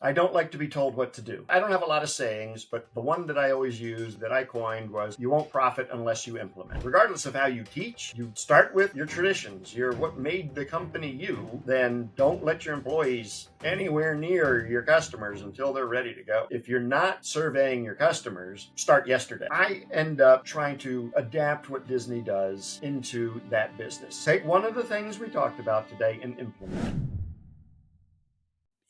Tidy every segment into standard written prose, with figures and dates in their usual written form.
I don't like to be told what to do. I don't have a lot of sayings, but the one that I always use that I coined was, you won't profit unless you implement. Regardless of how you teach, you start with your traditions. You're what made the company you. Then don't let your employees anywhere near your customers until they're ready to go. If you're not surveying your customers, start yesterday. I end up trying to adapt what Disney does into that business. Take one of the things we talked about today and implement it.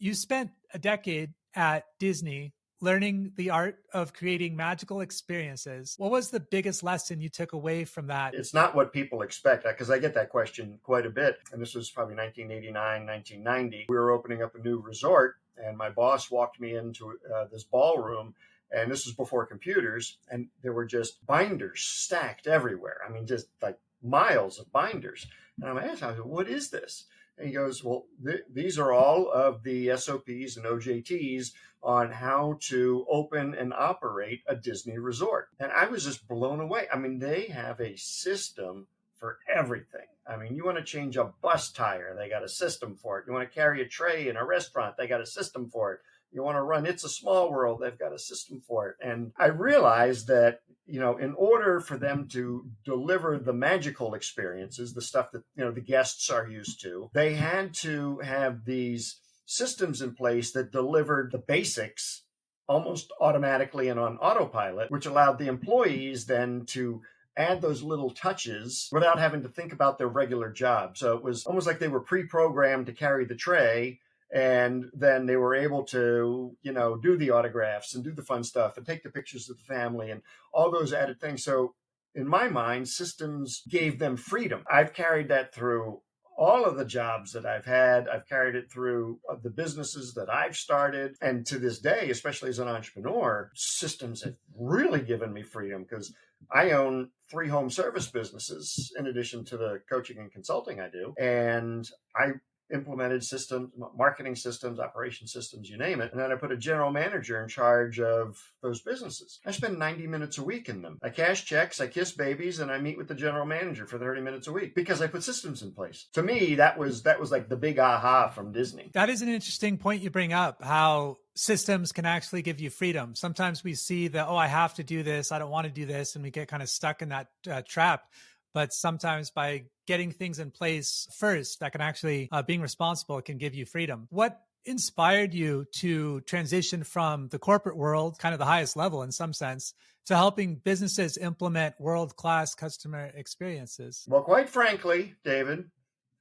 You spent a decade at Disney learning the art of creating magical experiences. What was the biggest lesson you took away from that? It's not what people expect, because I get that question quite a bit. And this was probably 1989, 1990. We were opening up a new resort, and my boss walked me into this ballroom. And this was before computers, and there were just binders stacked everywhere. I mean, just like miles of binders. And I'm asking, what is this? And he goes, well, these are all of the SOPs and OJTs on how to open and operate a Disney resort. And I was just blown away. I mean, they have a system for everything. I mean, you want to change a bus tire, they got a system for it. You want to carry a tray in a restaurant, they got a system for it. You want to run It's a Small World, they've got a system for it. And I realized that, in order for them to deliver the magical experiences, the stuff that, the guests are used to, they had to have these systems in place that delivered the basics almost automatically and on autopilot, which allowed the employees then to add those little touches without having to think about their regular job. So it was almost like they were pre-programmed to carry the tray, and then they were able to, do the autographs and do the fun stuff and take the pictures of the family and all those added things. So in my mind, systems gave them freedom. I've carried that through all of the jobs that I've had. I've carried it through the businesses that I've started. And to this day, especially as an entrepreneur, systems have really given me freedom, because I own 3 home service businesses in addition to the coaching and consulting I do. And I implemented systems, marketing systems, operation systems, you name it. And then I put a general manager in charge of those businesses. I spend 90 minutes a week in them. I cash checks, I kiss babies, and I meet with the general manager for 30 minutes a week because I put systems in place. To me, that was like the big aha from Disney. That is an interesting point you bring up, how systems can actually give you freedom. Sometimes we see that, I have to do this, I don't want to do this, and we get kind of stuck in that trap. But sometimes by getting things in place first, that can actually, being responsible can give you freedom. What inspired you to transition from the corporate world, kind of the highest level in some sense, to helping businesses implement world-class customer experiences? Well, quite frankly, David,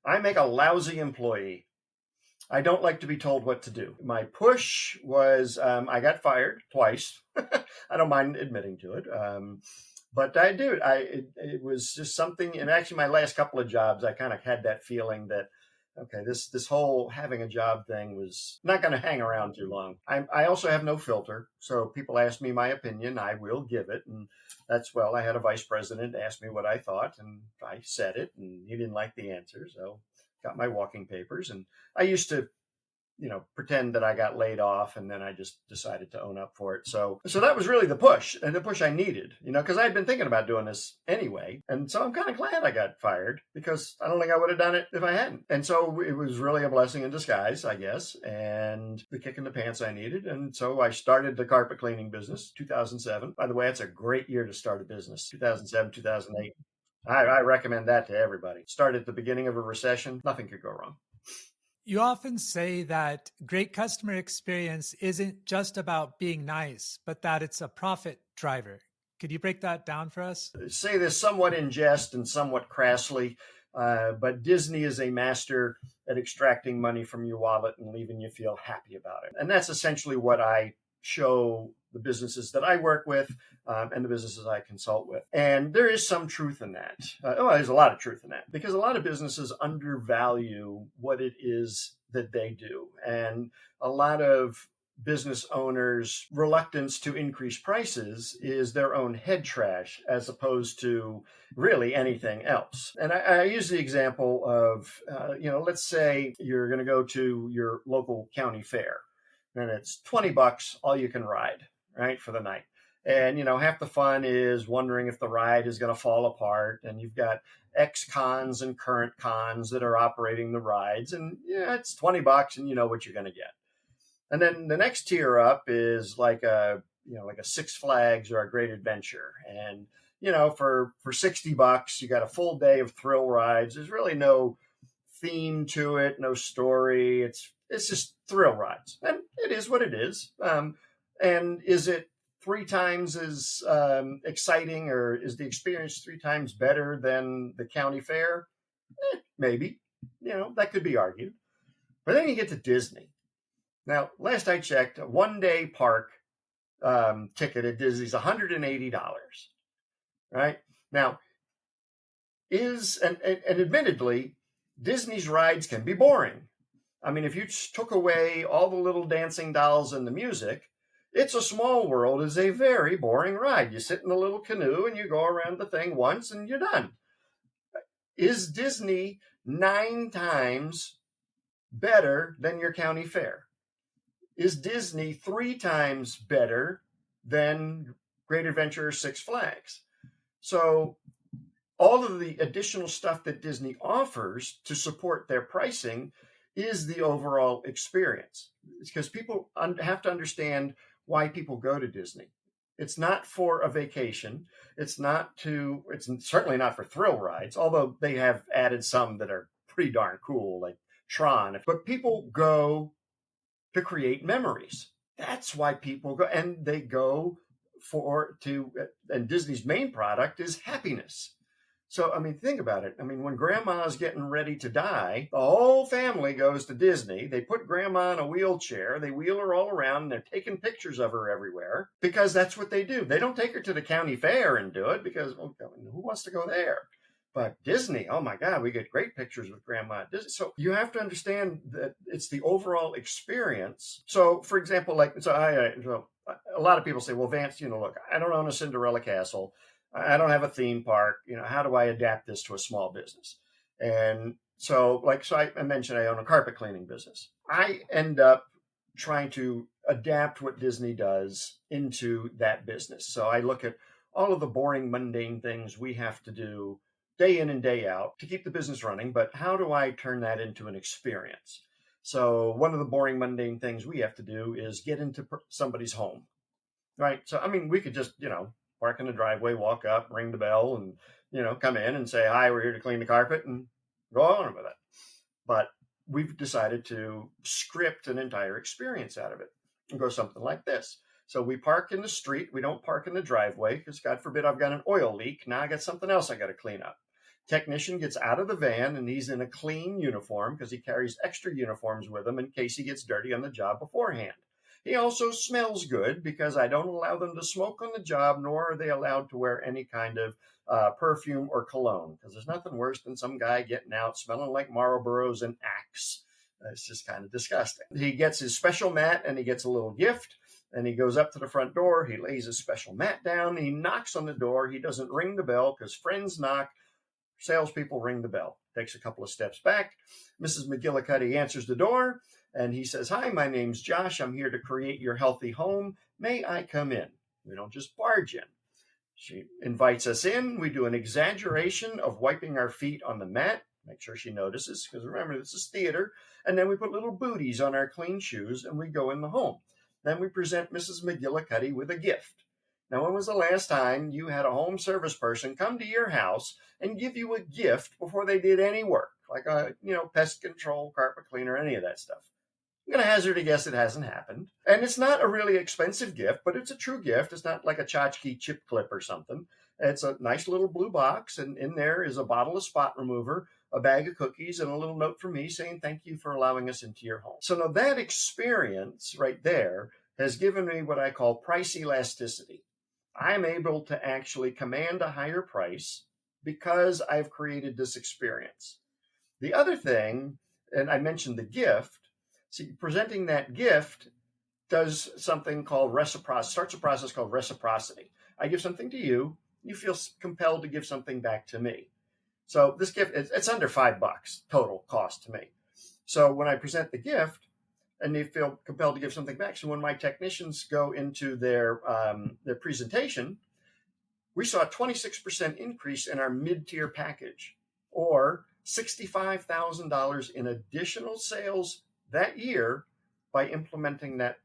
I make a lousy employee. I don't like to be told what to do. My push was, I got fired twice. I don't mind admitting to it. But I do. It was just something, and actually my last couple of jobs, I kind of had that feeling that, okay, this whole having a job thing was not going to hang around too long. I also have no filter. So people ask me my opinion, I will give it. And I had a vice president ask me what I thought, and I said it, and he didn't like the answer. So got my walking papers, and I used to pretend that I got laid off, and then I just decided to own up for it. So that was really the push, and the push I needed, because I'd been thinking about doing this anyway. And so I'm kind of glad I got fired, because I don't think I would have done it if I hadn't. And so it was really a blessing in disguise, I guess, and the kick in the pants I needed. And so I started the carpet cleaning business, 2007. By the way, it's a great year to start a business, 2007, 2008. I recommend that to everybody. Start at the beginning of a recession. Nothing could go wrong. You often say that great customer experience isn't just about being nice, but that it's a profit driver. Could you break that down for us? I say this somewhat in jest and somewhat crassly, but Disney is a master at extracting money from your wallet and leaving you feel happy about it. And that's essentially what I show the businesses that I work with and the businesses I consult with. And there is some truth in that. There's a lot of truth in that, because a lot of businesses undervalue what it is that they do. And a lot of business owners' reluctance to increase prices is their own head trash, as opposed to really anything else. And I use the example of, let's say you're going to go to your local county fair, and it's $20 all you can ride, right, for the night. And, half the fun is wondering if the ride is going to fall apart. And you've got ex-cons and current cons that are operating the rides. And it's $20 and you know what you're going to get. And then the next tier up is like a Six Flags or a Great Adventure. And, for $60, you got a full day of thrill rides. There's really no theme to it, no story. It's just thrill rides. And it is what it is. And is it three times as exciting, or is the experience three times better than the county fair? Maybe. That could be argued. But then you get to Disney. Now, last I checked, a one-day park ticket at Disney is $180, right? Now, and admittedly, Disney's rides can be boring. I mean, if you took away all the little dancing dolls and the music, It's a Small World is a very boring ride. You sit in a little canoe and you go around the thing once and you're done. Is Disney 9 times better than your county fair? Is Disney 3 times better than Great Adventure or Six Flags? So all of the additional stuff that Disney offers to support their pricing is the overall experience. It's because people have to understand why people go to Disney. It's not for a vacation. It's certainly not for thrill rides, although they have added some that are pretty darn cool, like Tron. But people go to create memories. That's why people go, and they go and Disney's main product is happiness. So, I mean, think about it. I mean, when grandma's getting ready to die, the whole family goes to Disney. They put grandma in a wheelchair. They wheel her all around. And they're taking pictures of her everywhere because that's what they do. They don't take her to the county fair and do it because who wants to go there? But Disney, oh my God, we get great pictures with grandma at Disney. So you have to understand that it's the overall experience. So, for example, a lot of people say, well, Vance, look, I don't own a Cinderella castle. I don't have a theme park. How do I adapt this to a small business? And so I mentioned I own a carpet cleaning business. I end up trying to adapt what Disney does into that business. So I look at all of the boring, mundane things we have to do day in and day out to keep the business running. But how do I turn that into an experience? So one of the boring, mundane things we have to do is get into somebody's home, right? So, I mean, we could just, park in the driveway, walk up, ring the bell, and, come in and say, hi, we're here to clean the carpet, and go on with it. But we've decided to script an entire experience out of it and go something like this. So we park in the street. We don't park in the driveway because, God forbid, I've got an oil leak. Now I got something else I got to clean up. Technician gets out of the van and he's in a clean uniform because he carries extra uniforms with him in case he gets dirty on the job beforehand. He also smells good because I don't allow them to smoke on the job, nor are they allowed to wear any kind of perfume or cologne, because there's nothing worse than some guy getting out smelling like Marlboros and Axe. It's just kind of disgusting. He gets his special mat and he gets a little gift, and he goes up to the front door. He lays his special mat down. He knocks on the door. He doesn't ring the bell because friends knock. Salespeople ring the bell. Takes a couple of steps back. Mrs. McGillicuddy answers the door. And he says, hi, my name's Josh. I'm here to create your healthy home. May I come in? We don't just barge in. She invites us in. We do an exaggeration of wiping our feet on the mat. Make sure she notices, because remember, this is theater. And then we put little booties on our clean shoes and we go in the home. Then we present Mrs. McGillicuddy with a gift. Now, when was the last time you had a home service person come to your house and give you a gift before they did any work, like a, pest control, carpet cleaner, any of that stuff? I'm going to hazard a guess it hasn't happened. And it's not a really expensive gift, but it's a true gift. It's not like a tchotchke chip clip or something. It's a nice little blue box, and in there is a bottle of spot remover, a bag of cookies, and a little note from me saying thank you for allowing us into your home. So now that experience right there has given me what I call price elasticity. I'm able to actually command a higher price because I've created this experience. The other thing, and I mentioned the gift, see, presenting that gift does something called reciprocity, starts a process called reciprocity. I give something to you, you feel compelled to give something back to me. So this gift, it's under $5 total cost to me. So when I present the gift, and they feel compelled to give something back. So when my technicians go into their presentation, we saw a 26% increase in our mid-tier package, or $65,000 in additional sales that year by implementing that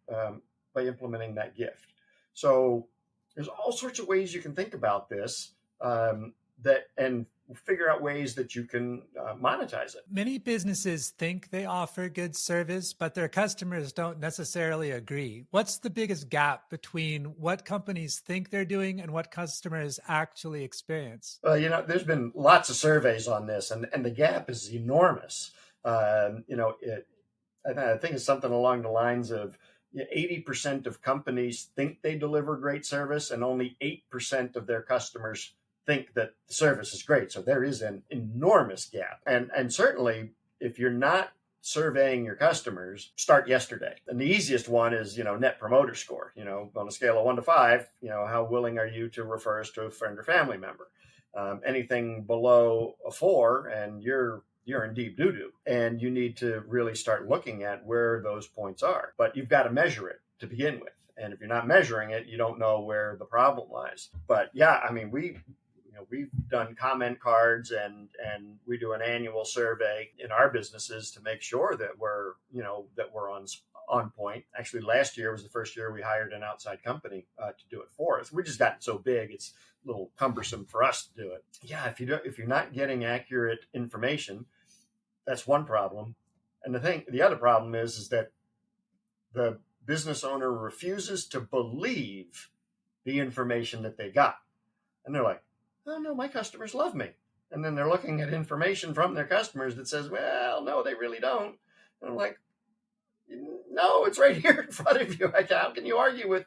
gift. So there's all sorts of ways you can think about this, and figure out ways that you can monetize it. Many businesses think they offer good service, but their customers don't necessarily agree. What's the biggest gap between what companies think they're doing and what customers actually experience? Well, there's been lots of surveys on this, and the gap is enormous. I think it's something along the lines of 80% of companies think they deliver great service, and only 8% of their customers think that the service is great. So there is an enormous gap. And certainly, if you're not surveying your customers, start yesterday. And the easiest one is, net promoter score. On a scale of 1 to 5, how willing are you to refer us to a friend or family member? Anything below a 4, and you're in deep doo-doo. And you need to really start looking at where those points are. But you've got to measure it to begin with. And if you're not measuring it, you don't know where the problem lies. But yeah, we've done comment cards, and we do an annual survey in our businesses to make sure that we're on point. Actually, last year was the first year we hired an outside company to do it for us. We just gotten so big, it's a little cumbersome for us to do it. Yeah, if you're not getting accurate information, that's one problem. And the other problem is that the business owner refuses to believe the information that they got, and they're like, "Oh no, my customers love me." And then they're looking at information from their customers that says, "Well, no, they really don't." And I'm like, "No, it's right here in front of you. How can you argue with,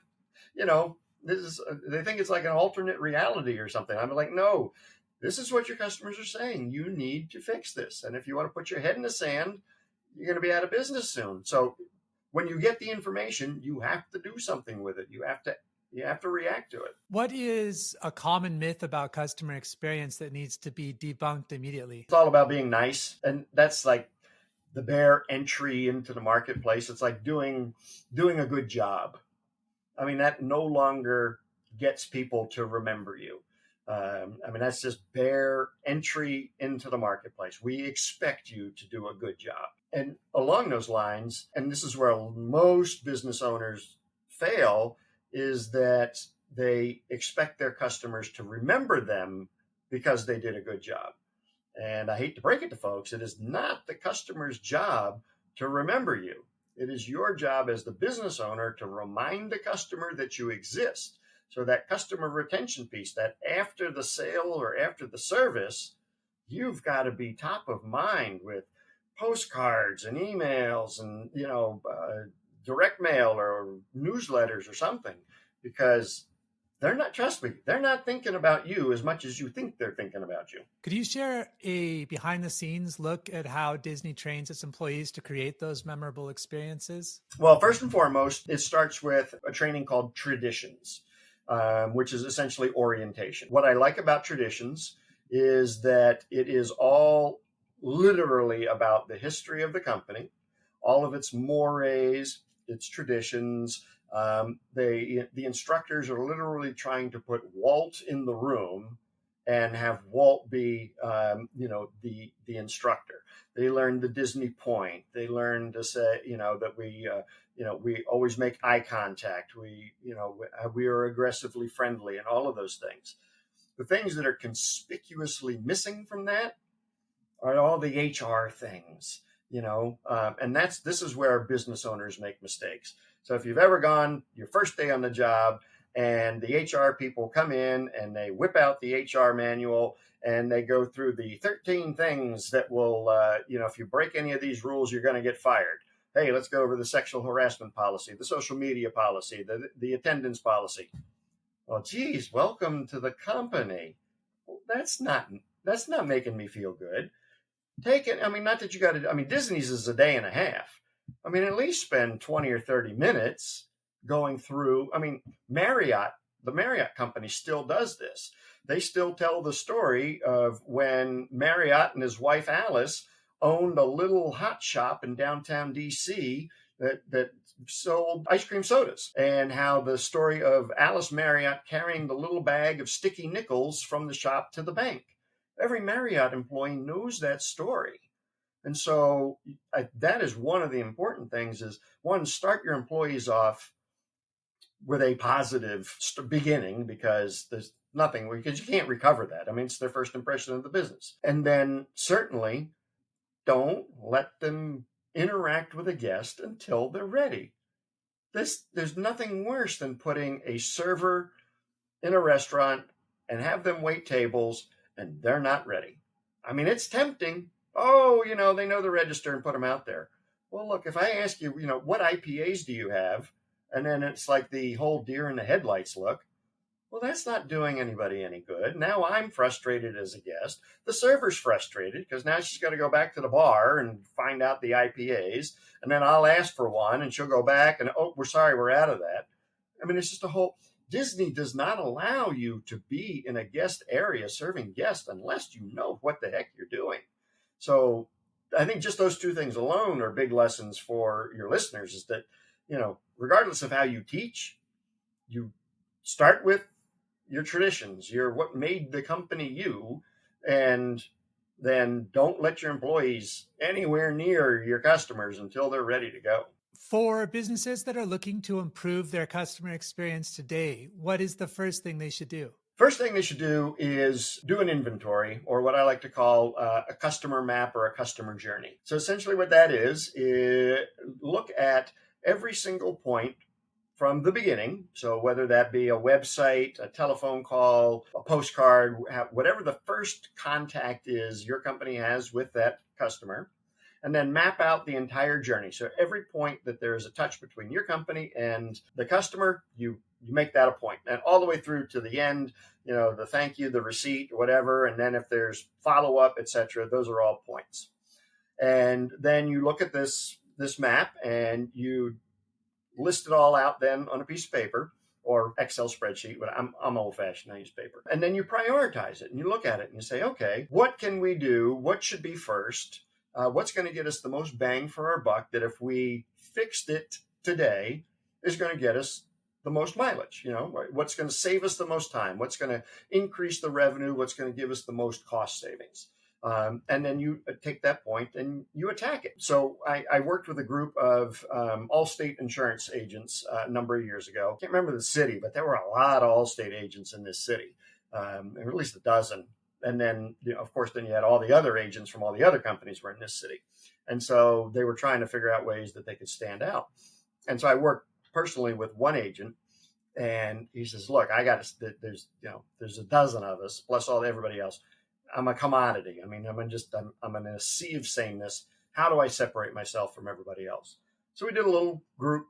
this is, they think it's like an alternate reality or something." I'm like, "No, this is what your customers are saying. You need to fix this. And if you want to put your head in the sand, you're going to be out of business soon." So when you get the information, you have to do something with it. You have to react to it. What is a common myth about customer experience that needs to be debunked immediately? It's all about being nice. And that's like the bare entry into the marketplace. It's like doing a good job. That no longer gets people to remember you. That's just bare entry into the marketplace. We expect you to do a good job. And along those lines, and this is where most business owners fail, is that they expect their customers to remember them because they did a good job. And I hate to break it to folks, it is not the customer's job to remember you. It is your job as the business owner to remind the customer that you exist. So that customer retention piece, that after the sale or after the service, you've got to be top of mind with postcards and emails and, direct mail or newsletters or something, because trust me, they're not thinking about you as much as you think they're thinking about you. Could you share a behind the scenes look at how Disney trains its employees to create those memorable experiences? Well, first and foremost, it starts with a training called Traditions, which is essentially orientation. What I like about Traditions is that it is all literally about the history of the company, all of its mores, its traditions. The instructors are literally trying to put Walt in the room and have Walt be, the instructor. They learn the Disney point. They learn to say, that we always make eye contact. We are aggressively friendly, and all of those things. The things that are conspicuously missing from that are all the HR things, and this is where business owners make mistakes. So if you've ever gone your first day on the job and the HR people come in and they whip out the HR manual and they go through the 13 things that will, if you break any of these rules, you're going to get fired. Hey, let's go over the sexual harassment policy, the social media policy, the attendance policy. Well, geez, welcome to the company. Well, that's not making me feel good. Take it. Not that you got to, Disney's is a day and a half. At least spend 20 or 30 minutes going through. Marriott, the Marriott company still does this. They still tell the story of when Marriott and his wife Alice owned a little hot shop in downtown DC that sold ice cream sodas, and how the story of Alice Marriott carrying the little bag of sticky nickels from the shop to the bank. Every Marriott employee knows that story. And so that is one of the important things is, one, start your employees off with a positive beginning, because there's nothing, because you can't recover that. I mean, it's their first impression of the business. And then certainly don't let them interact with a guest until they're ready. There's nothing worse than putting a server in a restaurant and have them wait tables and they're not ready. I mean, it's tempting. Oh, they know the register and put them out there. Well, look, if I ask you, what IPAs do you have? And then it's like the whole deer in the headlights look. Well, that's not doing anybody any good. Now I'm frustrated as a guest. The server's frustrated because now she's got to go back to the bar and find out the IPAs. And then I'll ask for one and she'll go back and, oh, we're sorry, we're out of that. I mean, it's just a whole, Disney does not allow you to be in a guest area serving guests unless you know what the heck you're doing. So I think just those two things alone are big lessons for your listeners, is that, regardless of how you teach, you start with your traditions, what made the company you, and then don't let your employees anywhere near your customers until they're ready to go. For businesses that are looking to improve their customer experience today, what is the first thing they should do? First thing they should do is do an inventory, or what I like to call a customer map or a customer journey. So essentially what that is look at every single point from the beginning. So whether that be a website, a telephone call, a postcard, whatever the first contact is your company has with that customer, and then map out the entire journey. So every point that there is a touch between your company and the customer, you make that a point, and all the way through to the end, the thank you, the receipt, whatever. And then if there's follow-up, etc., those are all points. And then you look at this map and you list it all out then on a piece of paper or Excel spreadsheet, but I'm old-fashioned, I use paper. And then you prioritize it and you look at it and you say, okay, what can we do? What should be first? What's going to get us the most bang for our buck, that if we fixed it today is going to get us the most mileage? What's going to save us the most time? What's going to increase the revenue? What's going to give us the most cost savings? And then you take that point and you attack it. So I worked with a group of Allstate insurance agents a number of years ago. I can't remember the city, but there were a lot of Allstate agents in this city, or at least a dozen. And then, of course, then you had all the other agents from all the other companies were in this city. And so they were trying to figure out ways that they could stand out. And so I worked personally with one agent, and he says, look, there's a dozen of us plus everybody else. I'm a commodity. I mean, I'm in a sea of sameness. How do I separate myself from everybody else? So we did a little group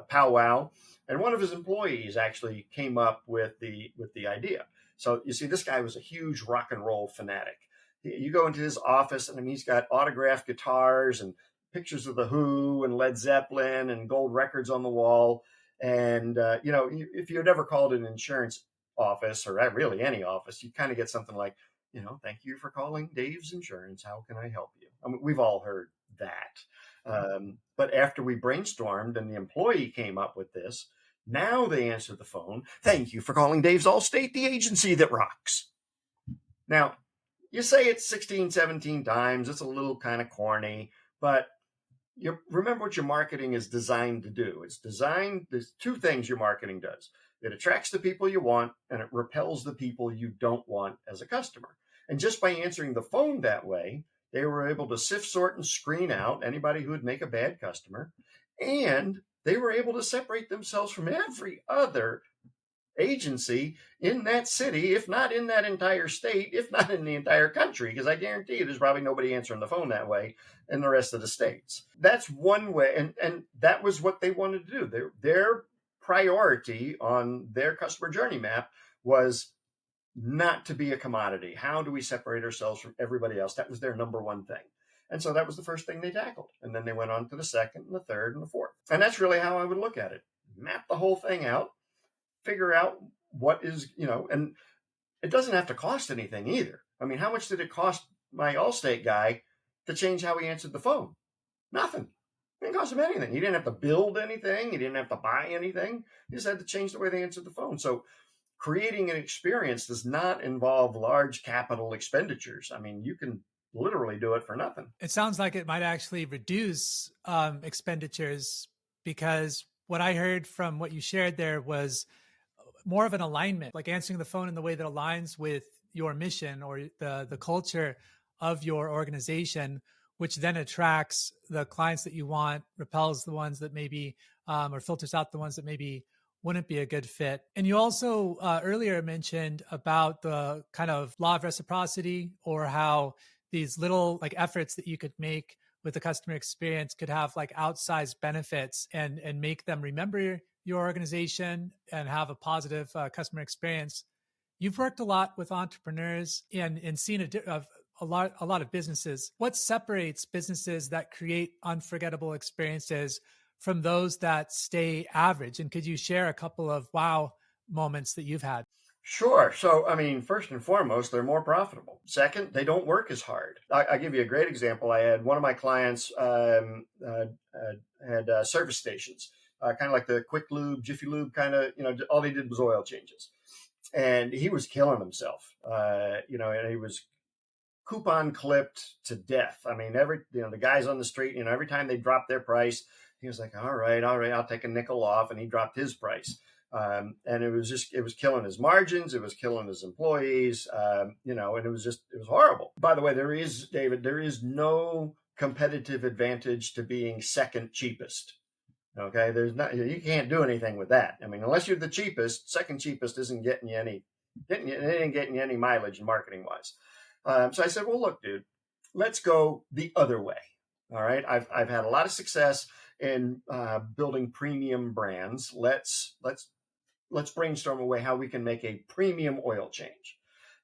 powwow, and one of his employees actually came up with the idea. So you see, this guy was a huge rock and roll fanatic. You go into his office, and he's got autographed guitars and pictures of the Who and Led Zeppelin and gold records on the wall. And if you had ever called an insurance office, or really any office, you kind of get something like, thank you for calling Dave's Insurance. How can I help you? I mean, we've all heard that. But after we brainstormed and the employee came up with this, now they answer the phone. Thank you for calling Dave's Allstate, the agency that rocks. Now, you say it 16, 17 times. It's a little kind of corny, but you remember what your marketing is designed to do. There's two things your marketing does. It attracts the people you want, and it repels the people you don't want as a customer. And just by answering the phone that way, they were able to sift, sort, and screen out anybody who would make a bad customer. And they were able to separate themselves from every other agency in that city, if not in that entire state, if not in the entire country, because I guarantee you there's probably nobody answering the phone that way in the rest of the states. That's one way. And that was what they wanted to do. Their priority on their customer journey map was not to be a commodity. How do we separate ourselves from everybody else? That was their number one thing. And so that was the first thing they tackled. And then they went on to the second and the third and the fourth. And that's really how I would look at it. Map the whole thing out, figure out what is, and it doesn't have to cost anything either. I mean, how much did it cost my Allstate guy to change how he answered the phone? Nothing. It didn't cost him anything. He didn't have to build anything. He didn't have to buy anything. He just had to change the way they answered the phone. So creating an experience does not involve large capital expenditures. I mean, you can literally do it for nothing. It sounds like it might actually reduce expenditures, because what I heard from what you shared there was more of an alignment, like answering the phone in the way that aligns with your mission or the culture of your organization, which then attracts the clients that you want, repels the ones that maybe, or filters out the ones that maybe wouldn't be a good fit. And you also earlier mentioned about the kind of law of reciprocity, or how these little like efforts that you could make with the customer experience could have like outsized benefits and make them remember your organization and have a positive customer experience. You've worked a lot with entrepreneurs and seen a lot of businesses. What separates businesses that create unforgettable experiences from those that stay average? And could you share a couple of wow moments that you've had? Sure. So, I mean, first and foremost, they're more profitable. Second, they don't work as hard. I'll give you a great example. I had one of my clients had service stations, kind of like the Quick Lube, Jiffy Lube kind of, all they did was oil changes. And he was killing himself, and he was coupon clipped to death. I mean, the guys on the street, every time they dropped their price, he was like, all right, I'll take a nickel off. And he dropped his price. And it was killing his margins. It was killing his employees, and it was horrible. By the way, there is no competitive advantage to being second cheapest. Okay. You can't do anything with that. I mean, unless you're the cheapest, second cheapest isn't getting you any mileage marketing wise. So I said, well, look, dude, let's go the other way. All right. I've had a lot of success in building premium brands. Let's brainstorm a way how we can make a premium oil change.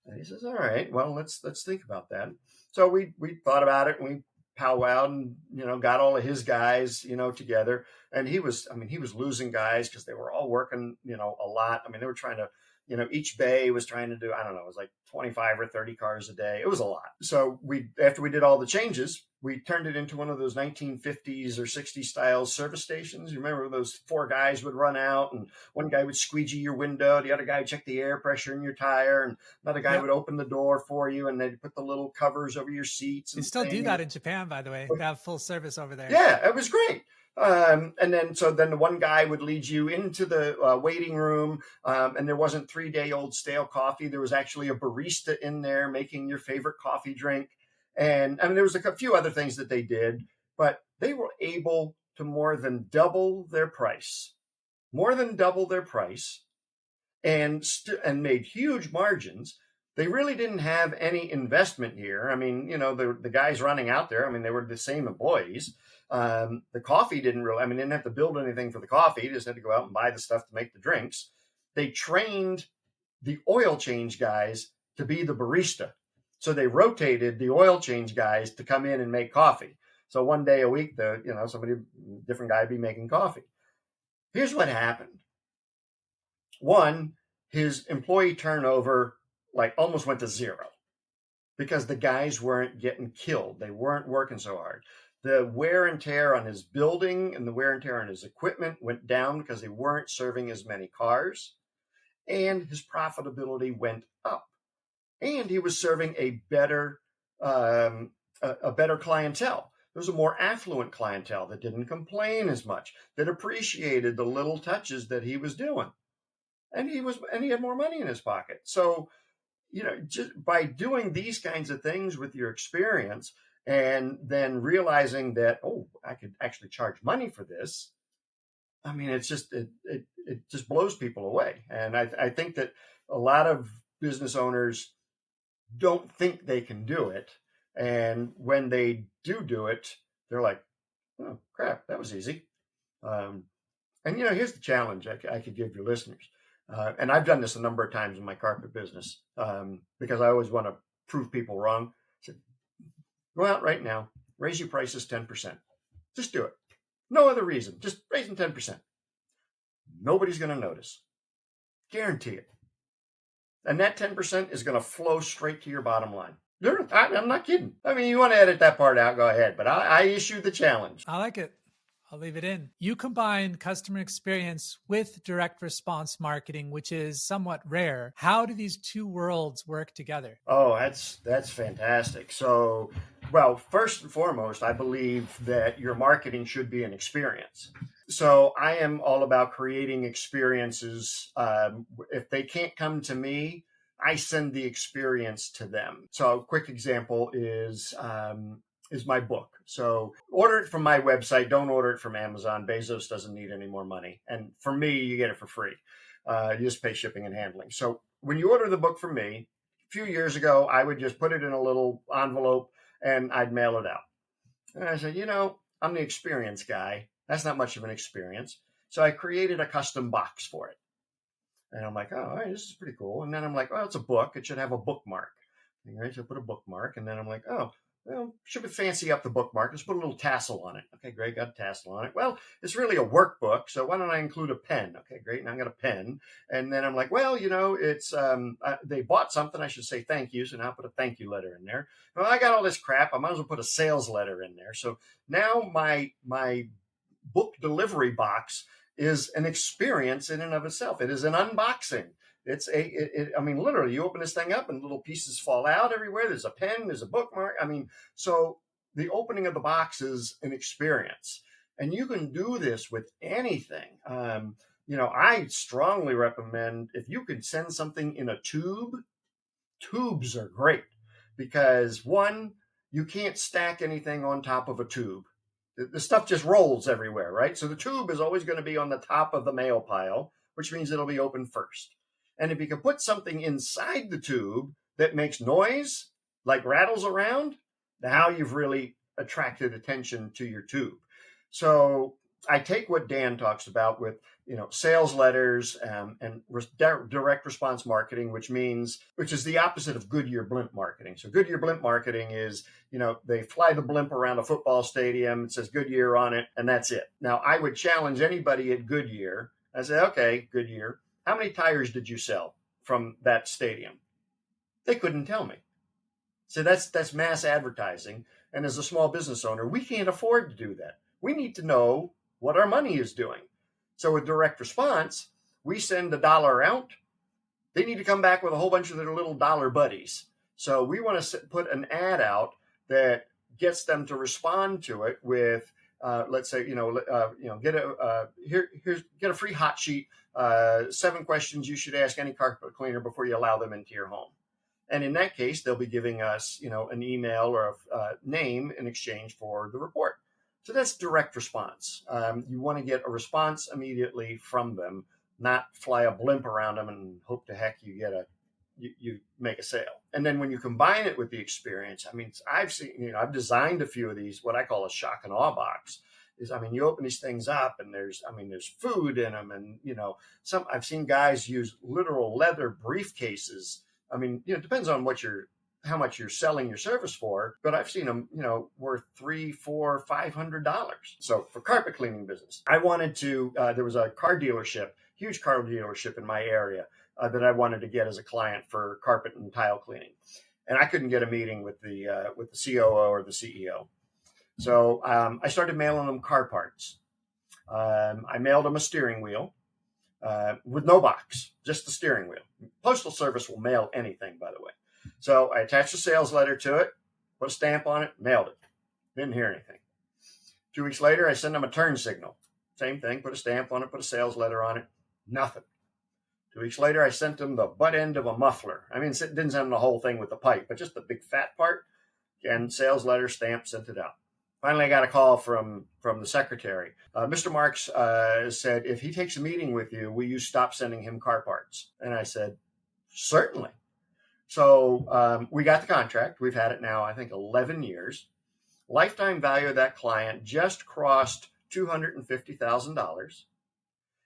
And he says, all right, well, let's think about that. So we thought about it, and we powwowed and, got all of his guys, together. And he was losing guys because they were all working, a lot. I mean, they were trying to, each bay was trying to do, I don't know, it was like 25 or 30 cars a day. It was a lot. So after we did all the changes, we turned it into one of those 1950s or 60s style service stations. You remember those 4 guys would run out, and one guy would squeegee your window, the other guy would check the air pressure in your tire, and another guy would open the door for you, and they'd put the little covers over your seats. They still do that in Japan, by the way. They have full service over there. Yeah, it was great. And then the one guy would lead you into the waiting room, and there wasn't 3-day-old stale coffee. There was actually a barista in there making your favorite coffee drink. And I mean, there was a few other things that they did, but they were able to more than double their price, and made huge margins. They really didn't have any investment here. I mean, the guys running out there, I mean, they were the same employees. The coffee didn't really, they didn't have to build anything for the coffee. They just had to go out and buy the stuff to make the drinks. They trained the oil change guys to be the barista. So they rotated the oil change guys to come in and make coffee. So one day a week, different guy would be making coffee. Here's what happened. One, his employee turnover almost went to 0 because the guys weren't getting killed. They weren't working so hard. The wear and tear on his building and the wear and tear on his equipment went down because they weren't serving as many cars, and his profitability went up. And he was serving a better clientele. There was a more affluent clientele that didn't complain as much, that appreciated the little touches that he was doing, and he had more money in his pocket. So, just by doing these kinds of things with your experience, and then realizing that, I could actually charge money for this. I mean, it just blows people away. And I think that a lot of business owners don't think they can do it. And when they do it, they're like, oh, crap, that was easy. And here's the challenge I could give your listeners. And I've done this a number of times in my carpet business because I always want to prove people wrong. So go out right now, raise your prices 10%. Just do it. No other reason. Just raise them 10%. Nobody's going to notice. Guarantee it. And that 10% is going to flow straight to your bottom line. I'm not kidding. I mean, you want to edit that part out, go ahead. But I issue the challenge. I like it. I'll leave it in. You combine customer experience with direct response marketing, which is somewhat rare. How do these two worlds work together? Oh, that's fantastic. So, well, first and foremost, I believe that your marketing should be an experience. So I am all about creating experiences. If they can't come to me, I send the experience to them. So a quick example is my book. So order it from my website. Don't order it from Amazon. Bezos doesn't need any more money. And for me, you get it for free. You just pay shipping and handling. So when you order the book from me, a few years ago, I would just put it in a little envelope and I'd mail it out. And I said, I'm the experience guy. That's not much of an experience. So I created a custom box for it. And I'm like, oh, all right, this is pretty cool. And then I'm like, well, it's a book. It should have a bookmark. All right, so I put a bookmark. And then I'm like, oh, well, should we fancy up the bookmark? Let's put a little tassel on it. Okay, great, got a tassel on it. Well, it's really a workbook, so why don't I include a pen? Okay, great, now I got a pen. And then I'm like, well, it's they bought something, I should say thank you, so now I'll put a thank you letter in there. Well, I got all this crap, I might as well put a sales letter in there. So now my book delivery box is an experience in and of itself. It is an unboxing. Literally, you open this thing up and little pieces fall out everywhere. There's a pen, there's a bookmark. So the opening of the box is an experience. And you can do this with anything. I strongly recommend if you could send something in a tube, tubes are great because one, you can't stack anything on top of a tube. The stuff just rolls everywhere, right? So the tube is always going to be on the top of the mail pile, which means it'll be open first. And if you can put something inside the tube that makes noise, like rattles around, now you've really attracted attention to your tube. So I take what Dan talks about with, sales letters and direct response marketing, which is the opposite of Goodyear blimp marketing. So Goodyear blimp marketing is, they fly the blimp around a football stadium. It says Goodyear on it, and that's it. Now, I would challenge anybody at Goodyear. I say, okay, Goodyear, how many tires did you sell from that stadium? They couldn't tell me. So that's mass advertising. And as a small business owner, we can't afford to do that. We need to know what our money is doing. So with direct response, we send $1 out. They need to come back with a whole bunch of their little dollar buddies. So we want to put an ad out that gets them to respond to it with, let's say, get a free hot sheet. 7 questions you should ask any carpet cleaner before you allow them into your home. And in that case, they'll be giving us, an email or a name in exchange for the report. So that's direct response. You want to get a response immediately from them, not fly a blimp around them and hope to heck you make a sale. And then when you combine it with the experience, I've designed a few of these, what I call a shock and awe box. You open these things up and there's food in them. And, I've seen guys use literal leather briefcases. It depends on how much you're selling your service for, but I've seen them, worth $300, $400, $500. So for carpet cleaning business, I wanted to, there was a huge car dealership in my area that I wanted to get as a client for carpet and tile cleaning. And I couldn't get a meeting with the COO or the CEO. So I started mailing them car parts. I mailed them a steering wheel with no box, just the steering wheel. Postal Service will mail anything, by the way. So I attached a sales letter to it, put a stamp on it, mailed it. Didn't hear anything. 2 weeks later, I sent them a turn signal. Same thing, put a stamp on it, put a sales letter on it, nothing. 2 weeks later, I sent them the butt end of a muffler. Didn't send them the whole thing with the pipe, but just the big fat part. Again, sales letter, stamp, sent it out. Finally, I got a call from the secretary. Mr. Marks said, if he takes a meeting with you, will you stop sending him car parts? And I said, certainly. So we got the contract. We've had it now, I think, 11 years. Lifetime value of that client just crossed $250,000.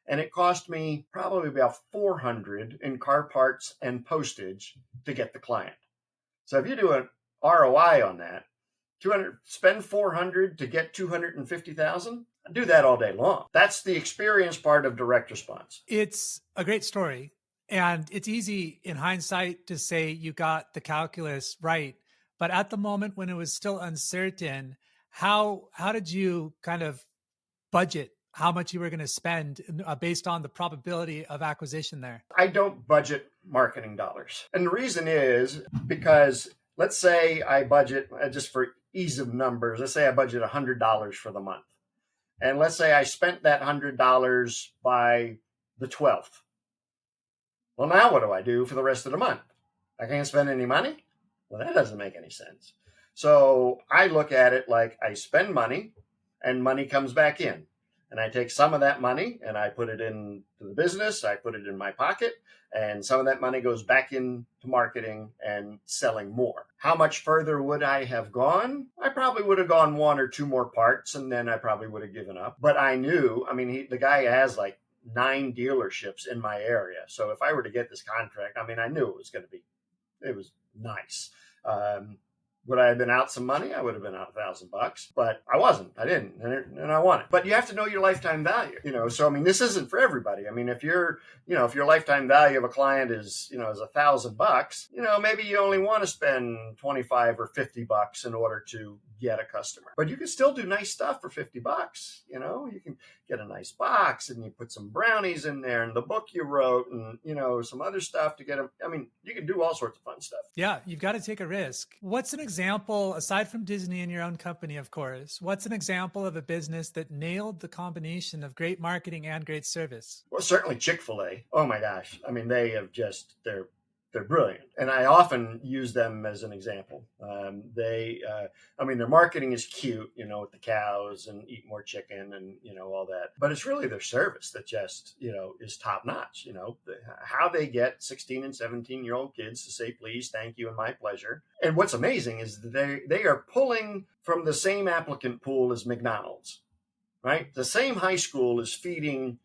And it cost me probably about $400 in car parts and postage to get the client. So if you do an ROI on that, spend $400 to get $250,000, I do that all day long. That's the experience part of direct response. It's a great story. And it's easy in hindsight to say you got the calculus right. But at the moment when it was still uncertain, how did you kind of budget how much you were going to spend based on the probability of acquisition there? I don't budget marketing dollars. And the reason is because let's say I budget, just for ease of numbers, let's say I budget $100 for the month. And let's say I spent that $100 by the 12th. Well, now what do I do for the rest of the month? I can't spend any money? Well, that doesn't make any sense. So I look at it like I spend money and money comes back in. And I take some of that money and I put it into the business. I put it in my pocket, and some of that money goes back into marketing and selling more. How much further would I have gone? I probably would have gone one or two more parts, and then I probably would have given up. But I knew, I mean, the guy has like 9 dealerships in my area. So if I were to get this contract, I mean, I knew it was nice. Would I have been out some money? I would have been out $1,000, but I wasn't. I didn't, and I want it. But you have to know your lifetime value, So I mean, this isn't for everybody. I mean, if your lifetime value of a client is $1,000, maybe you only want to spend 25 or $50 in order to get a customer. But you can still do nice stuff for $50. You can get a nice box and you put some brownies in there and the book you wrote and some other stuff to get them. I mean, you can do all sorts of fun stuff. Yeah, you've got to take a risk. What's an example, aside from Disney and your own company, of course, what's an example of a business that nailed the combination of great marketing and great service? Well, certainly Chick-fil-A. Oh my gosh. I mean, they're brilliant. And I often use them as an example. Their marketing is cute, with the cows and eat more chicken and, all that. But it's really their service that just, is top notch. How they get 16 and 17-year-old kids to say, please, thank you, and my pleasure. And what's amazing is that they are pulling from the same applicant pool as McDonald's, right? The same high school is feeding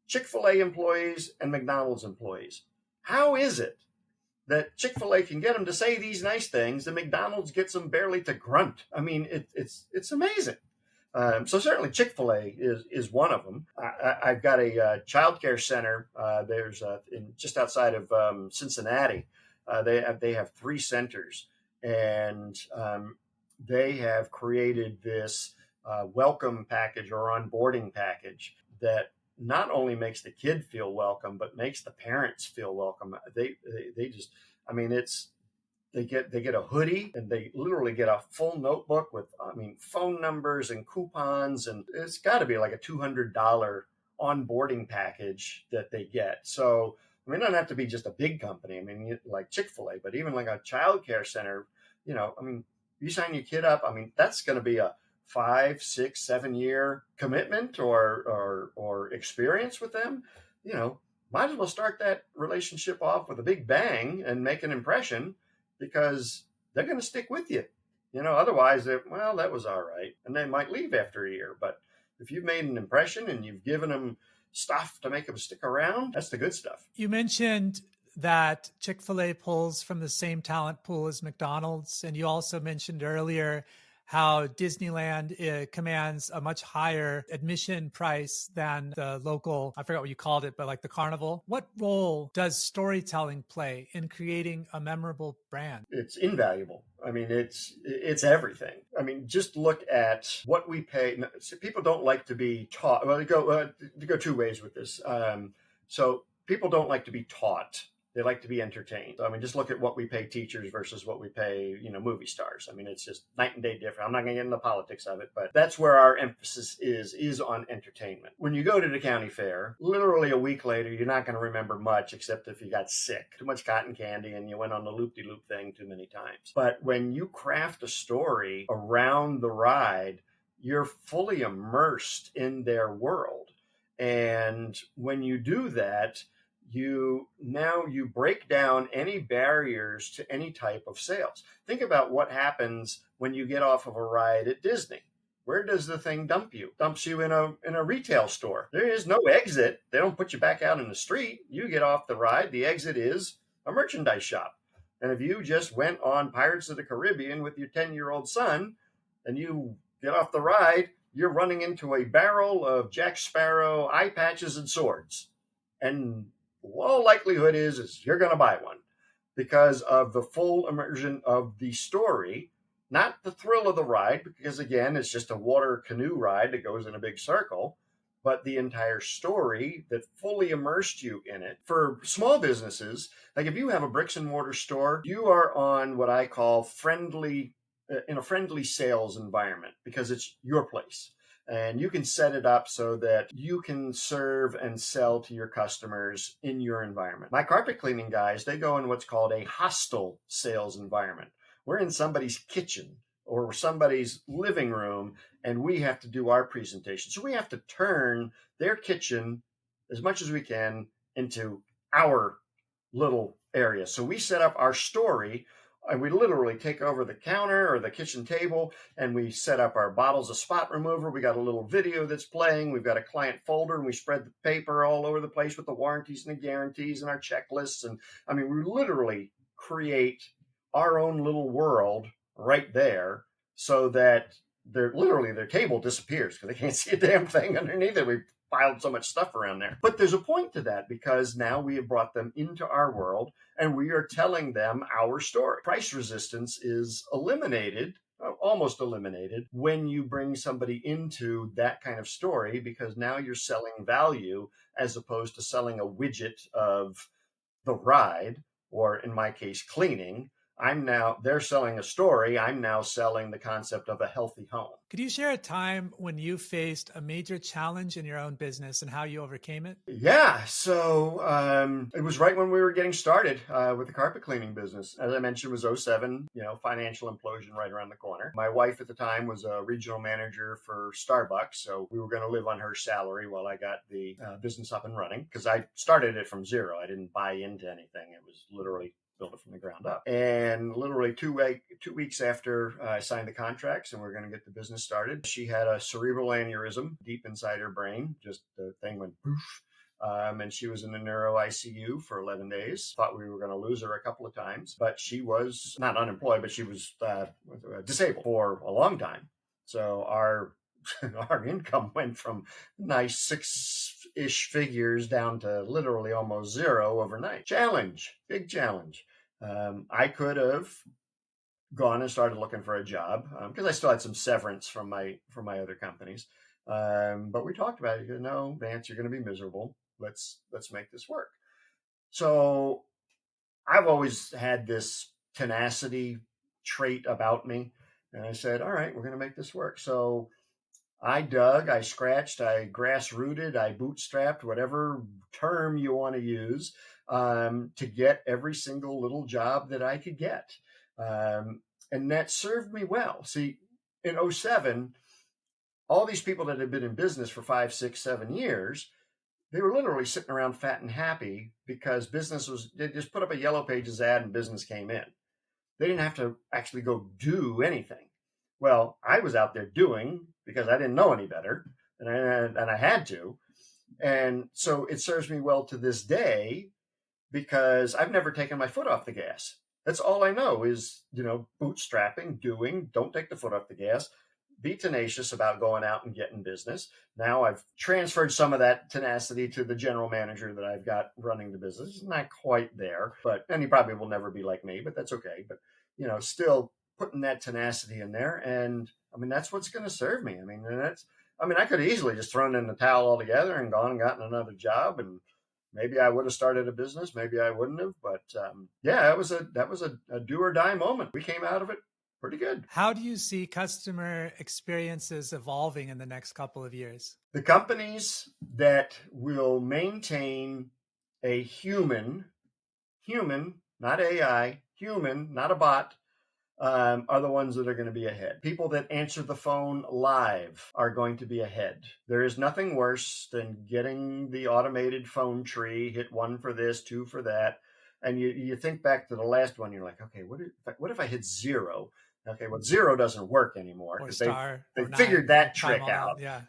Chick-fil-A employees and McDonald's employees. How is it that Chick-fil-A can get them to say these nice things and McDonald's gets them barely to grunt? I mean, it's amazing. So certainly Chick-fil-A is one of them. I've got a child care center. There's just outside of Cincinnati. They have 3 centers, and they have created this welcome package or onboarding package that not only makes the kid feel welcome, but makes the parents feel welcome. They just, I mean, they get a hoodie and they literally get a full notebook with, phone numbers and coupons. And it's got to be like a $200 onboarding package that they get. So, it doesn't have to be just a big company. Like Chick-fil-A, but even like a child care center, you sign your kid up. That's going to be a 5, 6, 7 year commitment or experience with them. Might as well start that relationship off with a big bang and make an impression, because they're going to stick with you. Otherwise, that was all right, and they might leave after a year. But if you've made an impression and you've given them stuff to make them stick around, that's the good stuff. You mentioned that Chick-fil-A pulls from the same talent pool as McDonald's, and you also mentioned earlier how Disneyland commands a much higher admission price than the local, I forgot what you called it, but like the carnival. What role does storytelling play in creating a memorable brand? It's invaluable. It's everything. Just look at what we pay. People don't like to be taught. Well, they go 2 ways with this. So people don't like to be taught. They like to be entertained. Just look at what we pay teachers versus what we pay, movie stars. It's just night and day different. I'm not going to get into the politics of it, but that's where our emphasis is on entertainment. When you go to the county fair, literally a week later, you're not going to remember much except if you got sick, too much cotton candy, and you went on the loop-de-loop thing too many times. But when you craft a story around the ride, you're fully immersed in their world. And when you do that, you break down any barriers to any type of sales. Think about what happens when you get off of a ride at Disney. Where does the thing dump you? Dumps you in a retail store. There is no exit. They don't put you back out in the street. You get off the ride. The exit is a merchandise shop. And if you just went on Pirates of the Caribbean with your 10-year-old son and you get off the ride, you're running into a barrel of Jack Sparrow eye patches and swords. And all likelihood is you're going to buy one because of the full immersion of the story not the thrill of the ride, because again, it's just a water canoe ride that goes in a big circle, but the entire story that fully immersed you in it. For small businesses, like if you have a bricks and mortar store, you are on what I call in a friendly sales environment, because it's your place. And you can set it up so that you can serve and sell to your customers in your environment. My carpet cleaning guys, they go in what's called a hostile sales environment. We're in somebody's kitchen or somebody's living room, and we have to do our presentation. So we have to turn their kitchen as much as we can into our little area. So we set up our story, and we literally take over the counter or the kitchen table, and we set up our bottles of spot remover. We got a little video that's playing. We've got a client folder, and we spread the paper all over the place with the warranties and the guarantees and our checklists. And I mean, we literally create our own little world right there, so that their table disappears because they can't see a damn thing underneath it. We piled so much stuff around there. But there's a point to that, because now we have brought them into our world and we are telling them our story. Price resistance is eliminated, almost eliminated, when you bring somebody into that kind of story, because now you're selling value as opposed to selling a widget of the ride, or in my case, cleaning. They're selling a story. I'm now selling the concept of a healthy home. Could you share a time when you faced a major challenge in your own business and how you overcame it? Yeah. So it was right when we were getting started with the carpet cleaning business. As I mentioned, it was 07, financial implosion right around the corner. My wife at the time was a regional manager for Starbucks. So we were going to live on her salary while I got the business up and running, because I started it from zero. I didn't buy into anything. It was literally build it from the ground up. And literally 2 weeks after I signed the contracts and we are going to get the business started, she had a cerebral aneurysm deep inside her brain. Just the thing went poof. And she was in the neuro ICU for 11 days. Thought we were going to lose her a couple of times, but she was not unemployed, but she was disabled for a long time. So our income went from nice six-ish figures down to literally almost zero overnight. Big challenge. I could have gone and started looking for a job because I still had some severance from my other companies. But we talked about it. No, Vance, you're going to be miserable. Let's make this work. So I've always had this tenacity trait about me. And I said, all right, we're going to make this work. So I dug, I scratched, I grassrooted, I bootstrapped, whatever term you want to use, to get every single little job that I could get. And that served me well. See, in 07, all these people that had been in business for 5, 6, 7 years, they were literally sitting around fat and happy because they just put up a Yellow Pages ad and business came in. They didn't have to actually go do anything. Well, I was out there doing, because I didn't know any better, and I had to. And so it serves me well to this day, because I've never taken my foot off the gas. That's all I know is, bootstrapping, don't take the foot off the gas, be tenacious about going out and getting business. Now I've transferred some of that tenacity to the general manager that I've got running the business. It's not quite there, and he probably will never be like me, but that's okay. But, still putting that tenacity in there. And I mean, that's what's going to serve me. I could have easily just thrown in the towel altogether and gone and gotten another job, and maybe I would have started a business. Maybe I wouldn't have. But that was a do or die moment. We came out of it pretty good. How do you see customer experiences evolving in the next couple of years? The companies that will maintain a human, not AI, human, not a bot, are the ones that are going to be ahead. People that answer the phone live are going to be ahead. There is nothing worse than getting the automated phone tree, hit 1 for this, 2 for that. And you think back to the last one, you're like, okay, what if I hit 0? Okay, well, 0 doesn't work anymore because they figured that trick out. Yeah.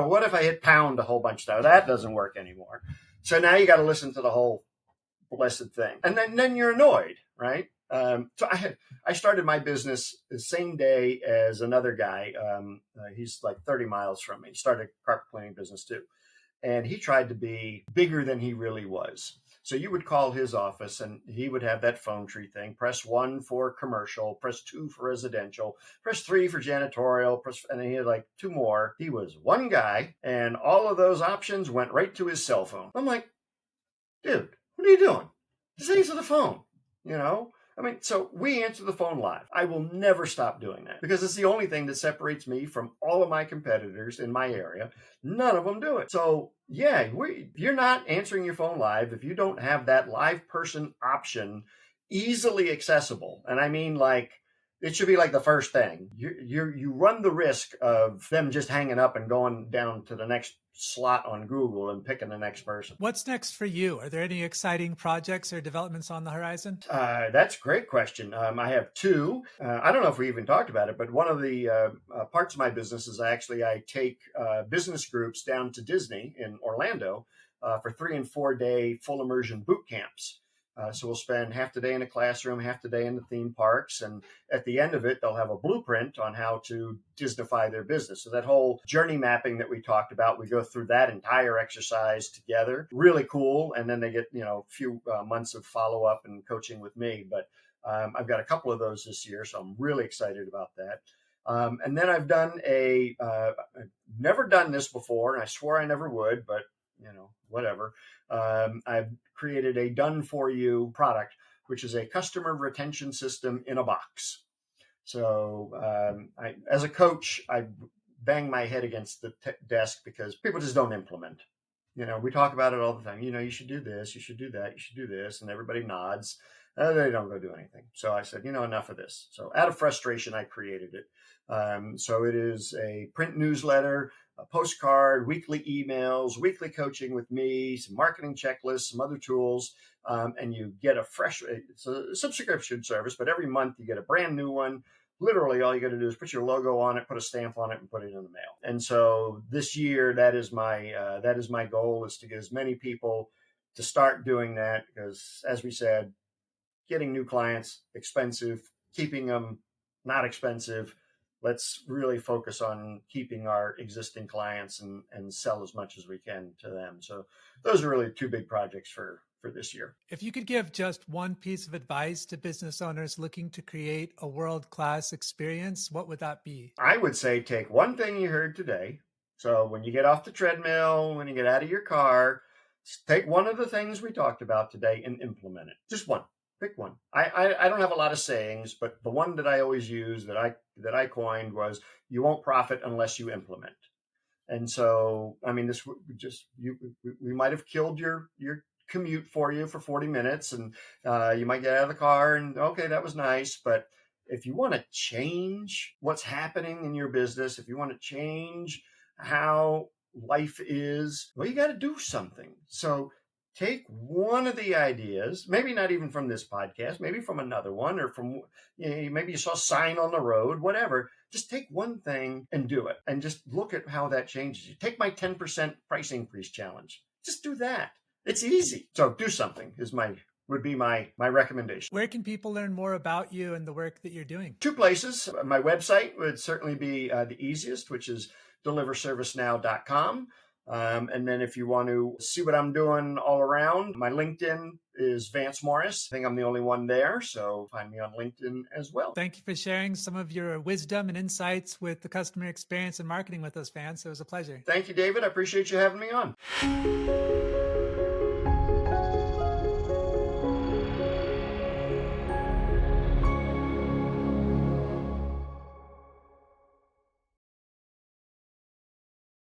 What if I hit pound a whole bunch of stuff? That doesn't work anymore. So now you got to listen to the whole blessed thing. And then you're annoyed, right? So I started my business the same day as another guy. He's like 30 miles from me. He started a carpet cleaning business too. And he tried to be bigger than he really was. So you would call his office and he would have that phone tree thing. Press 1 for commercial, press 2 for residential, press 3 for janitorial, and he had like 2 more. He was one guy and all of those options went right to his cell phone. I'm like, dude, what are you doing? Just answer the phone, you know? I mean, so we answer the phone live. I will never stop doing that because it's the only thing that separates me from all of my competitors in my area. None of them do it. So yeah, if you're not answering your phone live, if you don't have that live person option easily accessible, and I mean like, it should be like the first thing. You run the risk of them just hanging up and going down to the next slot on Google and picking the next person. What's next for you? Are there any exciting projects or developments on the horizon? That's a great question. I have 2. I don't know if we even talked about it, but one of the parts of my business is I take business groups down to Disney in Orlando for 3 and 4 day full immersion boot camps. So we'll spend half the day in a classroom, half the day in the theme parks. And at the end of it, they'll have a blueprint on how to Disneyfy their business. So that whole journey mapping that we talked about, we go through that entire exercise together. Really cool. And then they get, a few months of follow up and coaching with me. But I've got a couple of those this year. So I'm really excited about that. And then I've done I've never done this before, and I swore I never would, but whatever. I've created a done-for-you product, which is a customer retention system in a box. So as a coach, I bang my head against the desk because people just don't implement. We talk about it all the time. You should do this, you should do that, you should do this, and everybody nods. They don't go do anything. So I said, enough of this. So out of frustration, I created it. So it is a print newsletter, a postcard, weekly emails, weekly coaching with me, some marketing checklists, some other tools, and you get it's a subscription service, but every month you get a brand new one. Literally all you got to do is put your logo on it, put a stamp on it, and put it in the mail. And so this year, that is my goal, is to get as many people to start doing that, because as we said, getting new clients, expensive, keeping them not expensive. Let's really focus on keeping our existing clients and sell as much as we can to them. So those are really 2 big projects for this year. If you could give just one piece of advice to business owners looking to create a world-class experience, what would that be? I would say take one thing you heard today. So when you get off the treadmill, when you get out of your car, take one of the things we talked about today and implement it. Just one. Pick one. I don't have a lot of sayings, but the one that I always use that I coined was, you won't profit unless you implement. And so, I mean, this just we might have killed your commute for you for 40 minutes, and you might get out of the car and okay, that was nice, but if you want to change what's happening in your business, if you want to change how life is, well, you got to do something. So take one of the ideas, maybe not even from this podcast, maybe from another one, or from, maybe you saw a sign on the road, whatever. Just take one thing and do it, and just look at how that changes you. Take my 10% price increase challenge. Just do that. It's easy. So do something would be my recommendation. Where can people learn more about you and the work that you're doing? 2 places. My website would certainly be the easiest, which is deliverservicenow.com. And then if you want to see what I'm doing all around, my LinkedIn is Vance Morris. I think I'm the only one there, so find me on LinkedIn as well. Thank you for sharing some of your wisdom and insights with the customer experience and marketing with us, Vance. It was a pleasure. Thank you, David. I appreciate you having me on.